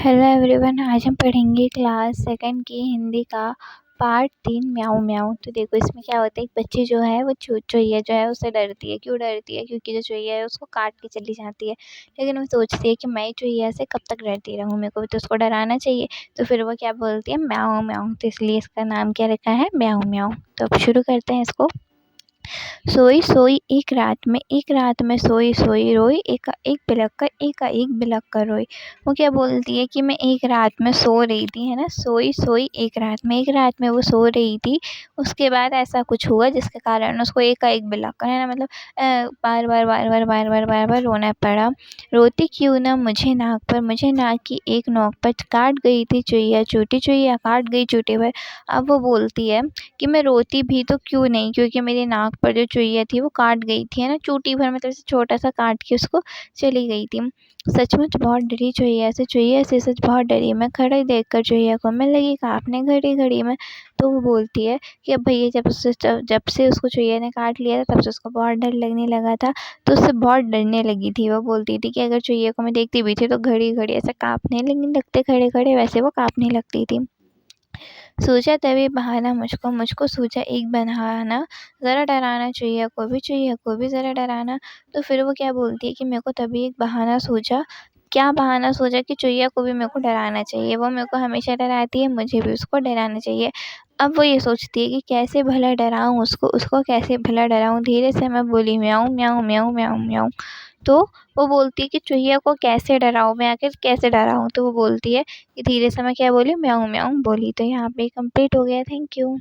Hello everyone, आज हम पढ़ेंगे क्लास सेकंड की हिंदी का पार्ट 3 म्याऊं म्याऊं। तो देखो इसमें क्या होता है, एक बच्ची जो है वो चुहिया जो है उससे डरती है। क्यों डरती है? क्योंकि जो चुहिया है उसको काट के चली जाती है। लेकिन वो सोचती है कि मैं चुहिया से कब तक डरती रहूँ, मेरे को भी तो उसको डराना चाहिए। तो फिर वो क्या बोलती है, म्याऊं म्याऊं। तो इसलिए इसका नाम क्या रखा है, म्याऊं म्याऊं। तो अब शुरू करते हैं इसको। सोई सोई एक रात में सोई सोई रोई, एक एक बिलख कर रोई। वो क्या बोलती है कि मैं एक रात में सो रही थी, है ना। सोई सोई एक रात में वो सो रही थी। उसके बाद ऐसा कुछ हुआ जिसके कारण उसको एकाएक बिलख कर, है ना, मतलब बार बार रोना पड़ा। रोती क्यों ना मुझे नाक की एक नोक पर काट गई थी चुहिया चूटी, चुहिया काट गई चूटी पर। अब वो बोलती है कि मैं रोती भी तो क्यों नहीं, क्योंकि मेरी नाक पर जो चुहिया थी वो काट गई थी, है ना, चूटी भर, मतलब छोटा सा काट के उसको चली गई थी। सचमुच बहुत डरी चुहिया से सच बहुत डरी मैं, खड़े देख कर चुहिया को मैं लगी काँपने घड़ी घड़ी में। तो वो बोलती है कि अब भैया जब से उसको चुहिया ने काट लिया था तब से उसको बहुत डर लगने लगा था। तो उससे बहुत डरने लगी थी। वो बोलती थी कि अगर चुहिया को मैं देखती भी थी तो घड़ी घड़ी ऐसा काँपने लगते खड़े खड़े, वैसे वो काँपने लगती थी। सोचा तभी बहाना मुझको सूझा एक बहाना, ज़रा डराना चुहिया को भी ज़रा डराना। तो फिर वो क्या बोलती है कि मेरे को तभी एक बहाना सूझा। क्या बहाना सूझा? कि चुहिया को भी मेरे को डराना चाहिए। वो मेरे को हमेशा डराती है, मुझे भी उसको डराना चाहिए। अब वो ये सोचती है कि कैसे भला डराऊँ उसको कैसे भला डराऊँ। धीरे से मैं बोली, म्याऊं म्याऊं म्याऊं म्याऊं म्याऊं। तो वो बोलती है कि चुहिया को कैसे डराऊँ मैं, आखिर कैसे डराऊँ। तो वो बोलती है कि धीरे से मैं क्या बोली, म्याऊं म्याऊं बोली। तो यहाँ पे कंप्लीट हो गया। Thank you.